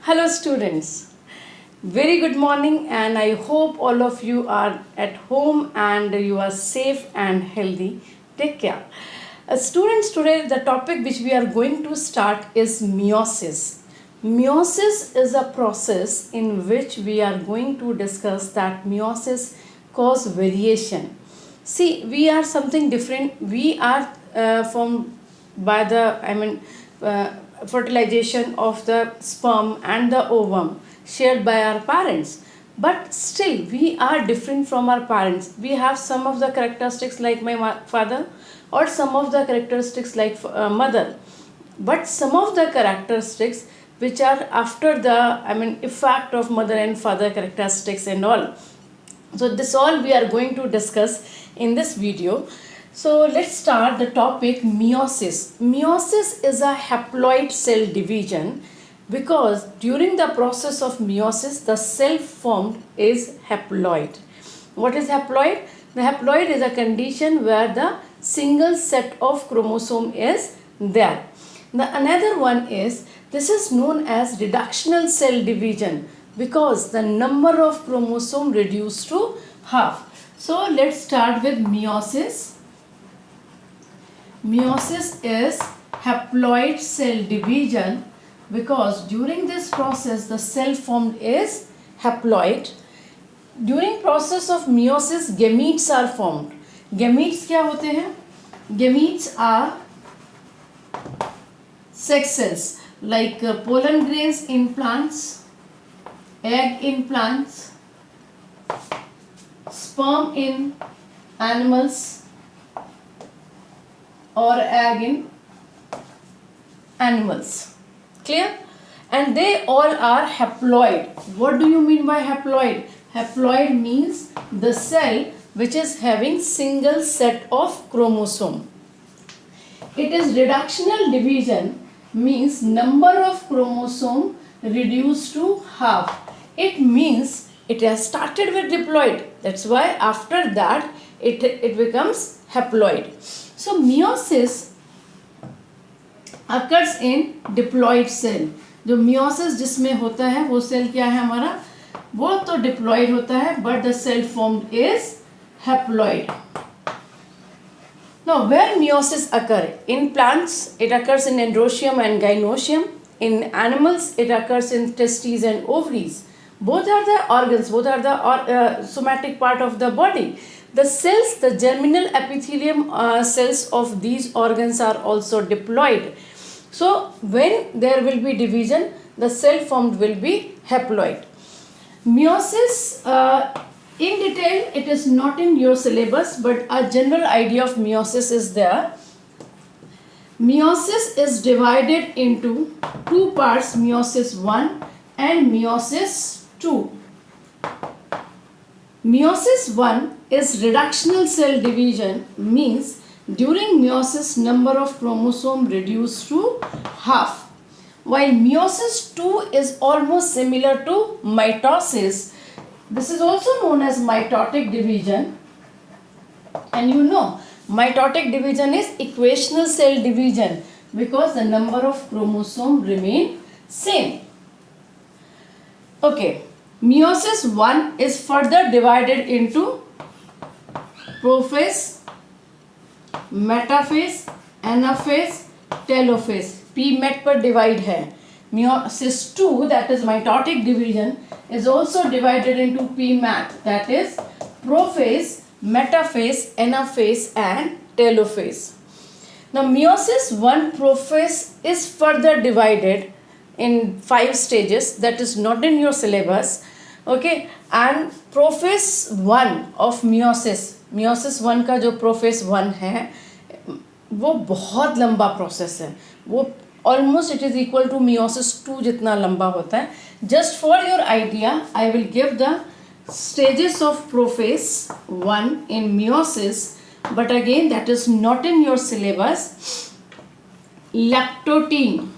Hello, students. Very good morning, and I hope all of you are at home and you are safe and healthy. Take care. Students, today the topic which we are going to start is meiosis. Meiosis is a process in which we are going to discuss that meiosis cause variation. See, we are something different. We are formed by fertilization of the sperm and the ovum shared by our parents. But still, we are different from our parents. We have some of the characteristics like my father, or some of the characteristics like mother. But some of the characteristics which are after the effect of mother and father characteristics and all. So this all we are going to discuss in this video. So let's start the topic meiosis. Meiosis is a haploid cell division because during the process of meiosis the cell formed is haploid. What is haploid? The haploid is a condition where the single set of chromosome is there. The another one is, this is known as reductional cell division because the number of chromosome reduced to half. So let's start with meiosis. Meiosis is haploid cell division because during this process the cell formed is haploid. During process of meiosis gametes are formed. Gametes क्या होते हैं? Gametes are sex cells like pollen grains in plants, egg in plants, sperm in animals, or egg in animals. Clear? And they all are haploid. What do you mean by haploid? Haploid means the cell which is having single set of chromosome. It is reductional division means number of chromosome reduced to half. It means it has started with diploid. That's why after that it becomes haploid. So meiosis occurs in diploid cell. जो meiosis जिसमें होता है वो cell क्या है हमारा? वो तो diploid होता है, but the cell formed is haploid. Now, where meiosis occur? In plants, it occurs in androecium and gynoecium. In animals, it occurs in testes and ovaries. Both are the organs, both are the somatic part of the body. The cells, the germinal epithelium cells of these organs are also diploid. So, when there will be division, the cell formed will be haploid. Meiosis, in detail, it is not in your syllabus, but a general idea of meiosis is there. Meiosis is divided into two parts, meiosis 1 and meiosis 2. Meiosis 1 is reductional cell division, means during meiosis number of chromosome reduced to half. While meiosis 2 is almost similar to mitosis. This is also known as mitotic division, and you know mitotic division is equational cell division because the number of chromosome remain same. Okay, meiosis 1 is further divided into prophase, metaphase, anaphase, telophase. P-met पर divide है. Meiosis 2, that is mitotic division, is also divided into P-mat, that is prophase, metaphase, anaphase and telophase. Now meiosis 1 prophase is further divided in 5 stages, that is not in your syllabus. Okay, and prophase 1 of meiosis 1 का जो prophase 1 है वो बहुत लंबा process है. वो almost it is equal to meiosis 2 जितना लंबा होता है. Just for your idea, I will give the stages of prophase 1 in meiosis, but again that is not in your syllabus. Lactotine,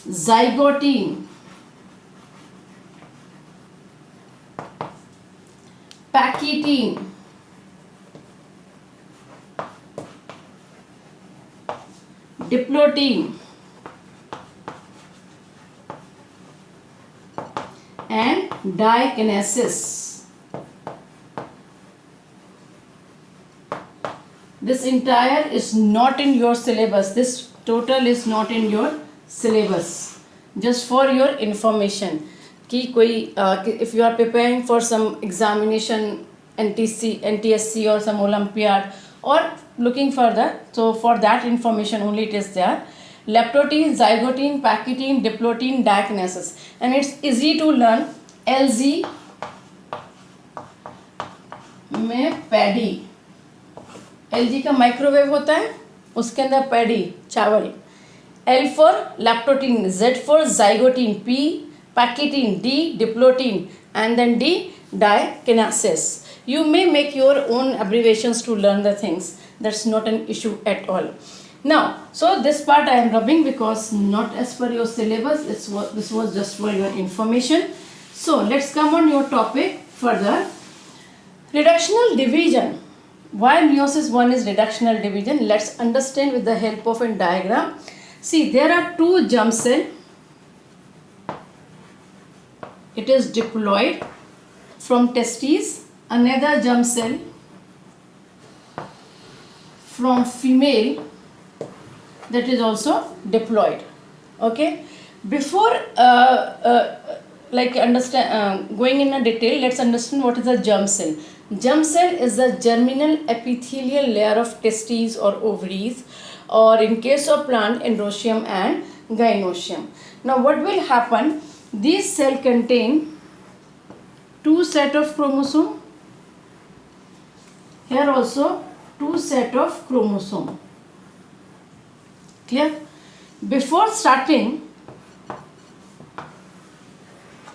zygotine, pachytene, diplotin and dikinesis. This entire is not in your syllabus. This total is not in your syllabus. Just for your information. कि कोई if you are preparing for some examination, NTSC or some Olympiad or looking further, so for that information only it is there. Leptotin, zygotin, pakitin, diplotin, dikinesis, and it's easy to learn. LZ में paddy, LG का microwave होता है, उसके अंदर paddy चावल. L for leptotin, Z for zygotin, P pakitin, D diplotin, and then D dikinesis. You may make your own abbreviations to learn the things. That's not an issue at all. Now, so this part I am rubbing because not as per your syllabus. This was just for your information. So let's come on your topic further. Reductional division. Why meiosis 1 is reductional division? Let's understand with the help of a diagram. See, there are two germ cell. It is diploid from testes. Another germ cell from female, that is also diploid. Okay. Before going in a detail, let's understand what is a germ cell. Germ cell is the germinal epithelial layer of testes or ovaries, or in case of plant, androecium and gynoecium. Now what will happen? These cells contain two set of chromosome. Here also two set of chromosome. Clear? Before starting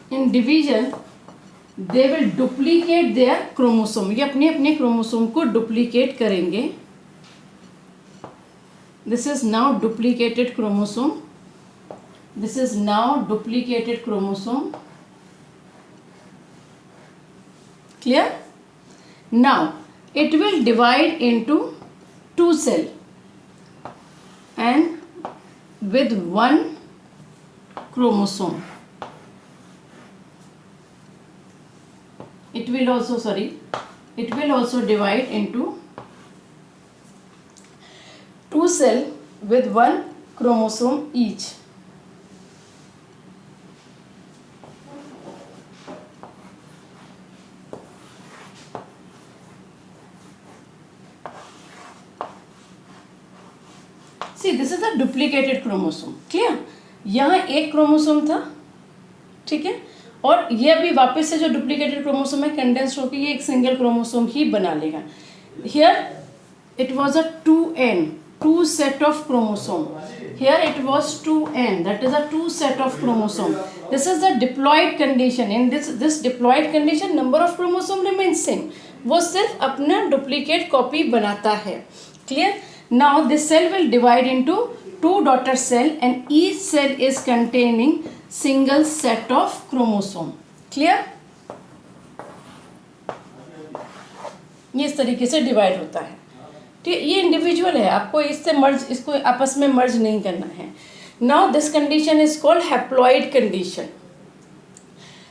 in division, they will duplicate their chromosome. ये अपने अपने chromosome को duplicate करेंगे. This is now duplicated chromosome. This is now duplicated chromosome. Clear? Now it will divide into two cells and with one chromosome. It will also divide into two cells with one chromosome each. See, this is a duplicated chromosome. Clear? यहाँ एक chromosome था, ठीक है, और ये अभी वापस से जो डुप्लीकेटेड क्रोमोसोम है कंडेंस्ड होकर ये एक सिंगल क्रोमोसोम ही बना लेगा. Here it was a 2n, two set of chromosome. Here it was 2n, that is a two set of chromosome. This is the diploid condition. In this diploid condition, number of chromosome remains same. वो सिर्फ अपना duplicate copy बनाता है. Clear? Now this cell will divide into two daughter cell and each cell is containing single set of chromosome. Clear? ये इस तरीके से divide होता है. ठीक, ये इंडिविजुअल है, आपको इसको आपस में मर्ज नहीं करना है. Now this condition is called haploid condition.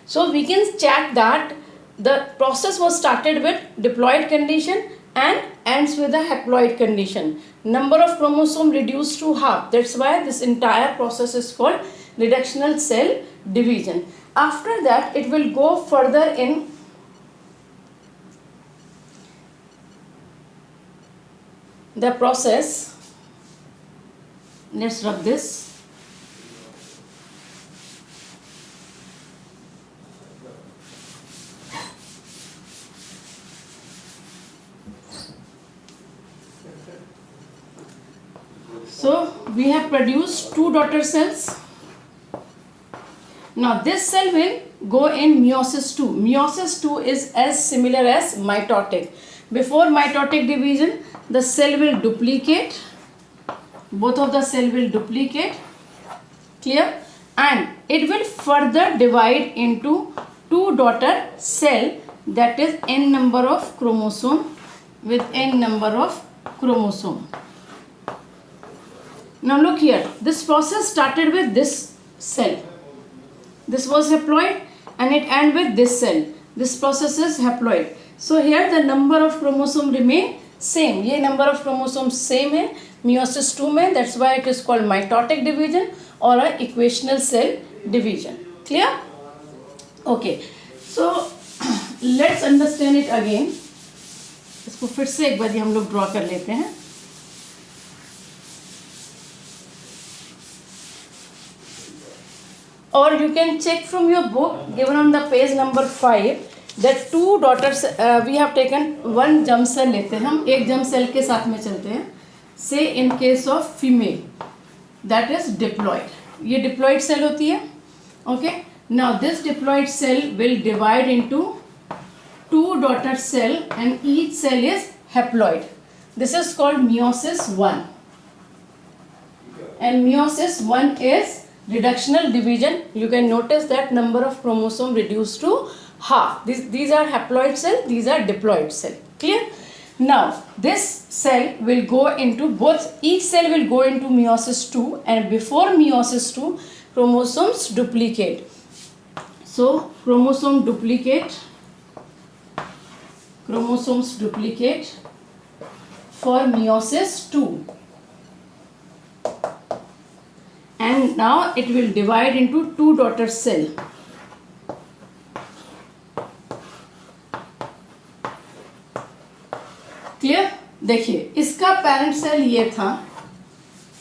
So we can check that the process was started with diploid condition and ends with a haploid condition. Number of chromosome reduced to half. That's why this entire process is called reductional cell division. After that, it will go further in the process. Let's rub this. So we have produced two daughter cells. Now this cell will go in meiosis 2. Meiosis 2 is as similar as mitotic. Before mitotic division, the cell will duplicate. Both of the cell will duplicate. Clear? And it will further divide into two daughter cell, that is n number of chromosome with n number of chromosome. Now look here, this process started with this cell. This was haploid and it ended with this cell. This process is haploid. So here the number of chromosome remain same. ये number of chromosomes same है meiosis 2 में. That's why it is called mitotic division or a equational cell division. Clear? Okay. So let's understand it again. इसको फिर से एक बार हम लोग draw कर लेते हैं. Or you can check from your book given on the page number 5 that two daughters we have taken one germ cell लेते हैं हम एक germ cell के साथ में चलते हैं. Say in case of female that is diploid. ये diploid cell होती है. Okay. Now this diploid cell will divide into two daughter cell and each cell is haploid. This is called meiosis 1. And meiosis 1 is reductional division. You can notice that number of chromosome reduced to half. These are haploid cell, these are diploid cell. Clear? Now this cell will go into each cell will go into meiosis 2, and before meiosis 2 chromosomes duplicate. So chromosomes duplicate for meiosis 2. And now it will divide into two daughter cell. Clear? देखिए इसका parent cell ये था.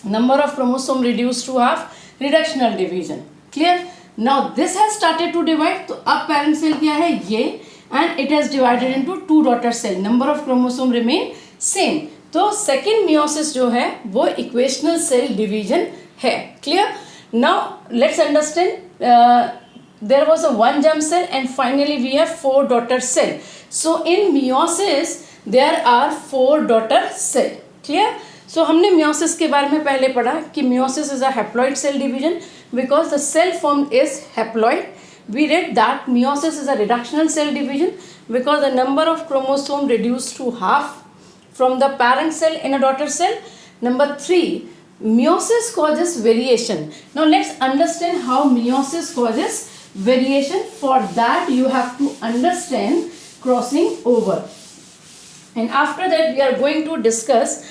Number of chromosome reduced to half, reductional division. Clear? Now this has started to divide. तो अब parent cell क्या है ये, and it has divided into two daughter cell. Number of chromosome remain same. तो second meiosis जो है वो equational cell division है. Clear? Now let's understand. There was a one germ cell and finally we have four daughter cell. So in meiosis there are four daughter cell. Clear? So हमने meiosis के बारे में पहले पढ़ा कि meiosis is a haploid cell division because the cell formed is haploid. We read that meiosis is a reductional cell division because the number of chromosome reduced to half from the parent cell in a daughter cell. Number 3, meiosis causes variation. Now let's understand how meiosis causes variation. For that you have to understand crossing over. And after that we are going to discuss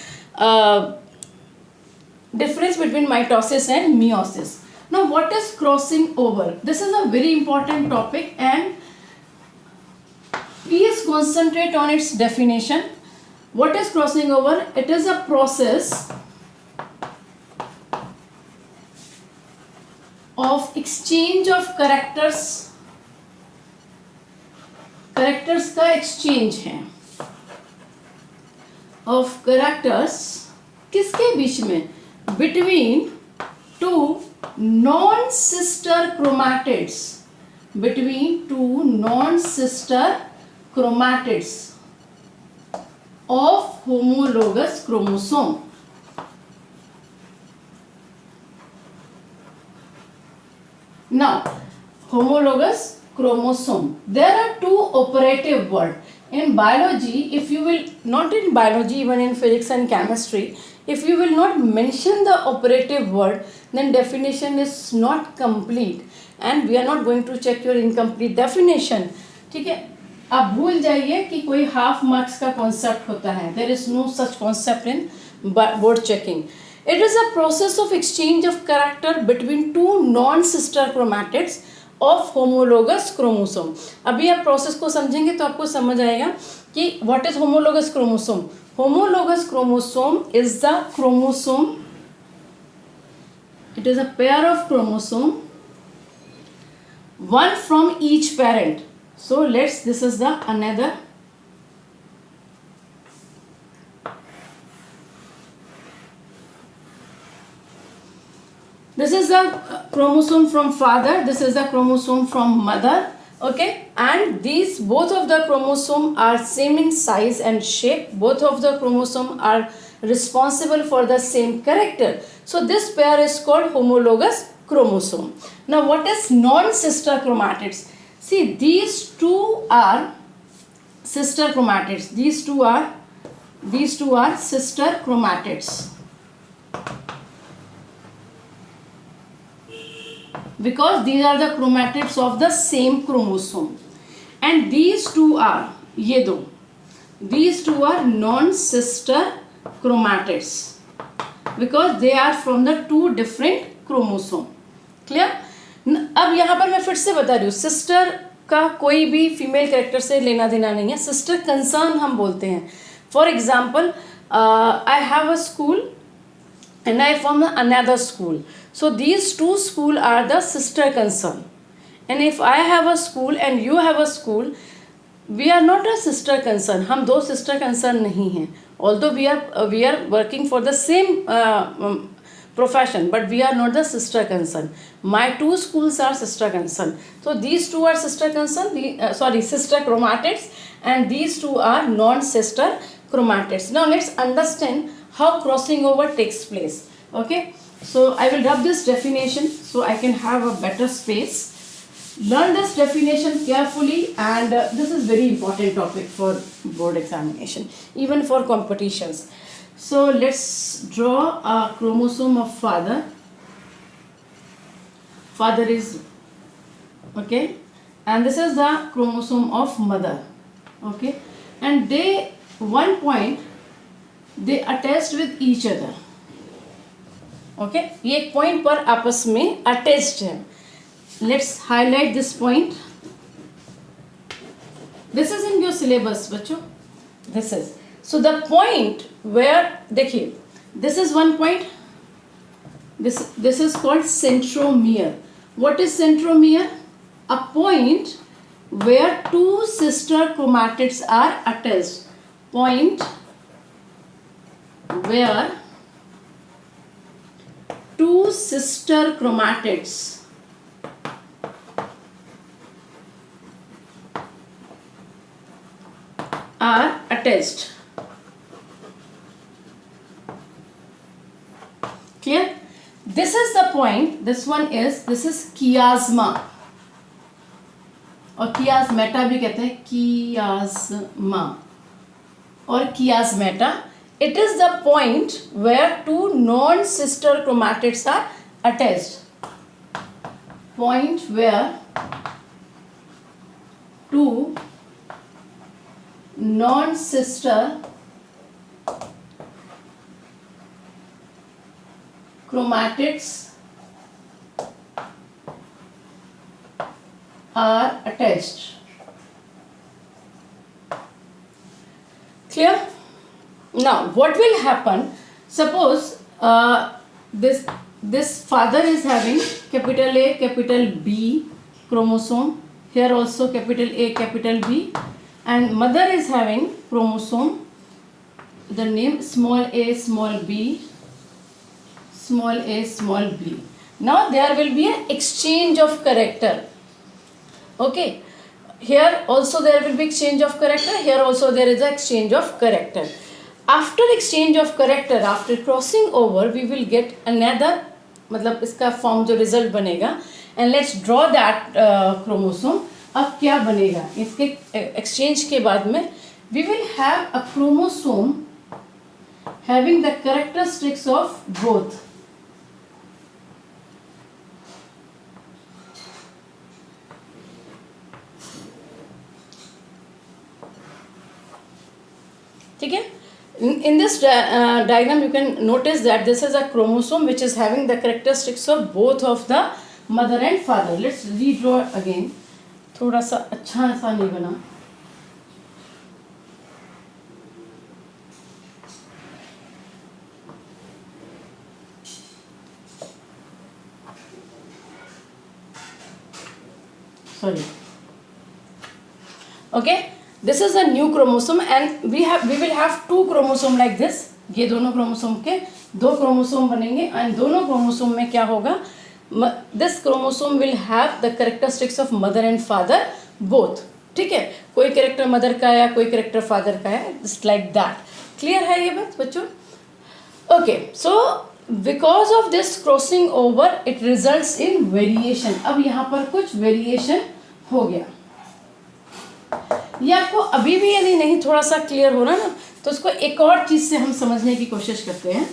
difference between mitosis and meiosis. Now what is crossing over? This is a very important topic and please concentrate on its definition. What is crossing over? It is a process of exchange of characters. Characters का exchange है. Of characters किसके बीच में? Between two non-sister chromatids. Between two non-sister chromatids of homologous chromosome. Now, homologous chromosome. There are two operative words. In biology, if you will, not in biology, even in physics and chemistry, if you will not mention the operative word, then definition is not complete. And we are not going to check your incomplete definition. ठीक है? आप भूल जाइए कि कोई half marks का concept होता है. There is no such concept in board checking. It is a process of exchange of character between two non-sister chromatids of homologous chromosome. अभी आप process को समझेंगे तो आपको समझ आएगा कि what is homologous chromosome. Homologous chromosome is the chromosome. It is a pair of chromosome, one from each parent. So this is the another. This is the chromosome from father. This is the chromosome from mother. Okay, and these both of the chromosome are same in size and shape. Both of the chromosome are responsible for the same character. So this pair is called homologous chromosome. Now what is non-sister chromatids? See, these two are sister chromatids. These two are sister chromatids. because these are the chromatids of the same chromosome, and these two are, ये दो, these two are non-sister chromatids because they are from the two different chromosome. Clear? अब यहाँ पर मैं फिर से बता रही हूँ, सिस्टर का कोई भी फीमेल कैरेक्टर से लेना देना नहीं है, सिस्टर कंसर्न हम बोलते हैं. For example, I have a school and I from another school, so these two school are the sister concern. And if I have a school and you have a school, we are not a sister concern. हम दो sister concern नहीं हैं, although we are working for the same profession, but we are not the sister concern. My two schools are sister concern, so these two are sister concern, sister chromatids, and these two are non-sister chromatids. Now let's understand how crossing over takes place. Okay, so I will rub this definition so I can have a better space. Learn this definition carefully, and this is very important topic for board examination, even for competitions. So let's draw a chromosome of father. Father is okay, and this is the chromosome of mother. Okay, and they one point they attached with each other. Okay, ये एक point पर आपस में attached है. Let's highlight this point. This is in your syllabus, बच्चों. This is. So the point where, देखिए, this is one point. This is called centromere. What is centromere? A point where two sister chromatids are attached. Point where two sister chromatids are attached. Clear? This is the point. This is chiasma, और chiasmata भी कहते हैं, chiasma और chiasmata. It is the point where two non-sister chromatids are attached. Point where two non-sister chromatids are attached. Clear? Now what will happen, suppose this father is having capital A capital B chromosome, here also capital A capital B, and mother is having chromosome, the name small a small b, small a small b. Now there will be an exchange of character. Okay, here also there will be exchange of character, here also there is an exchange of character. After exchange of character, after crossing over, we will get another, मतलब इसका form जो result बनेगा, and let's draw that chromosome. अब क्या बनेगा इसके exchange के बाद में? We will have a chromosome having the characteristics of both. ठीक है? In this diagram you can notice that this is a chromosome which is having the characteristics of both of the mother and father. Let's redraw again. थोड़ा सा अच्छा सा नहीं बना. Sorry. Okay. This is a new chromosome and we will have two chromosome like this. ये दोनों chromosome के दो क्रोमोसोम बनेंगे and दोनों क्रोमोसोम में क्या होगा? This chromosome will have the characteristics of mother and father both. ठीक है, कोई कैरेक्टर मदर का है, कोई कैरेक्टर फादर का है, just like that. क्लियर है ये बात बच्चों? Okay, so because of this crossing over it results in variation. अब यहाँ पर कुछ variation हो गया. ये आपको अभी भी यदि नहीं थोड़ा सा क्लियर हो रहा ना, तो उसको एक और चीज से हम समझने की कोशिश करते हैं.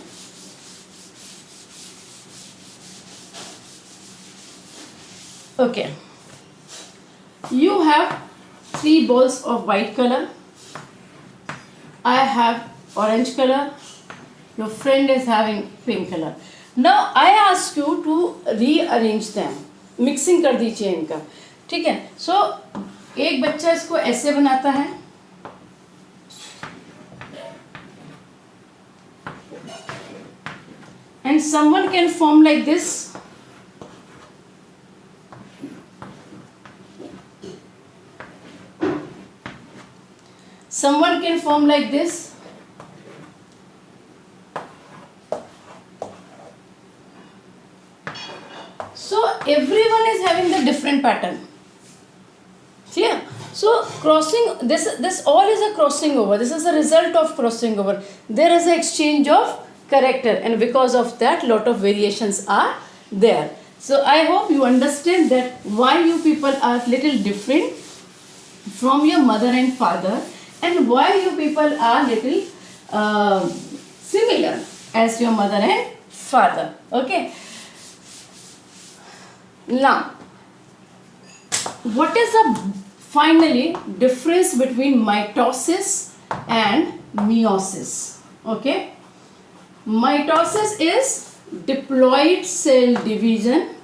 Okay, you have 3 balls of white color. I have orange color. Your friend is having pink color. Now I ask you to rearrange them. Mixing कर दीजिए इनका, ठीक है. So एक बच्चा इसको ऐसे बनाता है, and someone can form like this. Someone can form like this. So everyone is having the different pattern. Clear? So crossing, this all is a crossing over. This is a result of crossing over. There is an exchange of character, and because of that lot of variations are there. So I hope you understand that why you people are little different from your mother and father, and why you people are little similar as your mother and father. Okay. Now, what is the finally difference between mitosis and meiosis? Okay, mitosis is diploid cell division.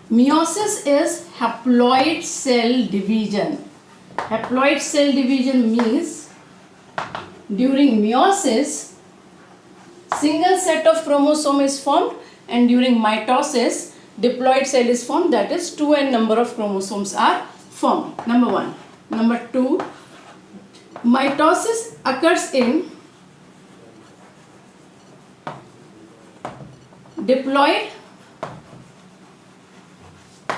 Meiosis is haploid cell division. Haploid cell division means during meiosis single set of chromosome is formed, and during mitosis diploid cell is formed, that is 2n number of chromosomes are formed. Number 1. Number 2, mitosis occurs in diploid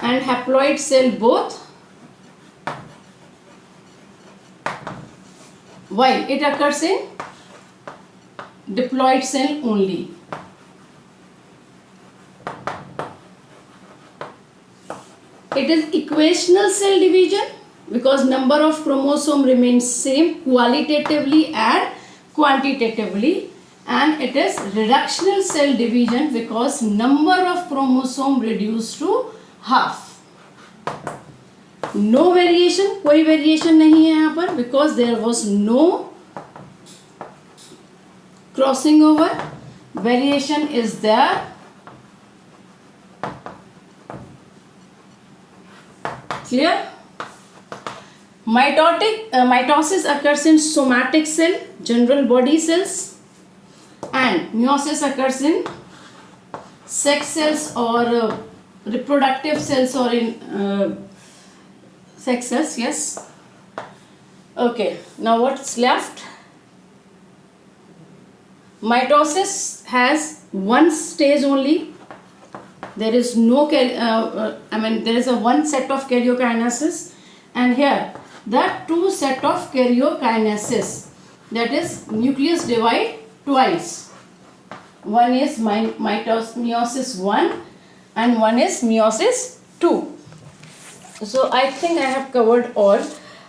and haploid cell both, while it occurs in diploid cell only. It is equational cell division because number of chromosome remains same qualitatively and quantitatively, and it is reductional cell division because number of chromosome reduced to half. No variation, कोई variation नहीं है यहाँ पर because there was no crossing over. Variation is there. Clear? Mitosis occurs in somatic cell, general body cells, and meiosis occurs in sex cells or reproductive cells, or in sex cells. Yes. Okay. Now what's left? Mitosis has one stage only. There is no, there is a one set of karyokinesis, and here the two set of karyokinesis, that is nucleus divide twice. One is meiosis 1 and one is meiosis 2. So I think I have covered all.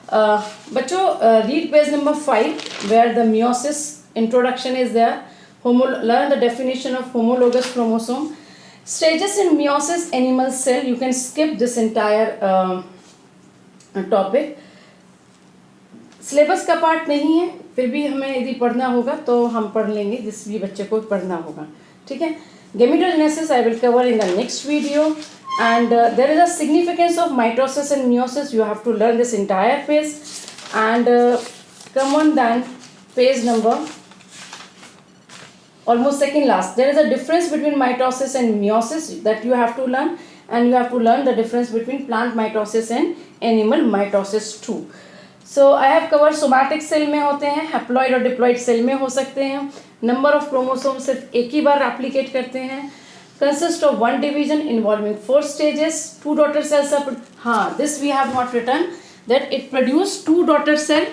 Bachcho, read page number 5 where the meiosis introduction is there. Learn the definition of homologous chromosome. Stages in meiosis animal cell. You can skip this entire topic. Syllabus का part नहीं है, फिर भी हमें यदि पढ़ना होगा तो हम पढ़ लेंगे, जिस भी बच्चे को पढ़ना होगा. ठीक है. Gametogenesis I will cover in the next video, and there is a significance of mitosis and meiosis. You have to learn this entire page, and come on then, page number almost second last. There is a difference between mitosis and meiosis that you have to learn, and you have to learn the difference between plant mitosis and animal mitosis too. So I have covered somatic cell में होते हैं, haploid और diploid cell में हो सकते हैं. Number of chromosomes सिर्फ एक ही बार replicate करते हैं. Consist of one division involving 4 stages. 2 daughter cells are. हाँ, this we have not written that it produced 2 daughter cell.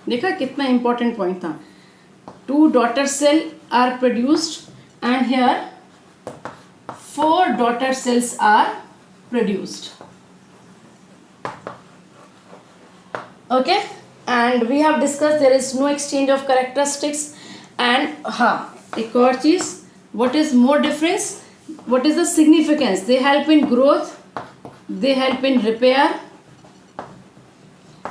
देखा कितना important point था. 2 daughter cell are produced, and here 4 daughter cells are produced. Okay, and we have discussed there is no exchange of characteristics, and हाँ एक और चीज़, what is more difference, what is the significance? They help in growth, they help in repair,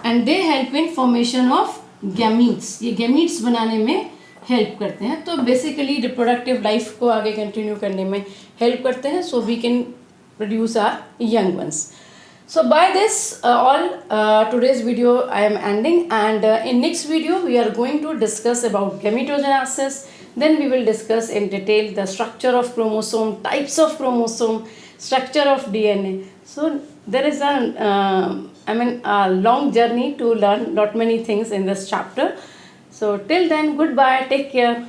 and they help in formation of gametes. ये gametes बनाने में help करते हैं. तो basically reproductive life को आगे कंटिन्यू करने में हेल्प करते हैं, so we can produce our young ones. So by this all today's video I am ending, and in next video we are going to discuss about gametogenesis. Then we will discuss in detail the structure of chromosome, types of chromosome, structure of DNA. So there is a long journey to learn lot many things in this chapter. So till then, goodbye, take care.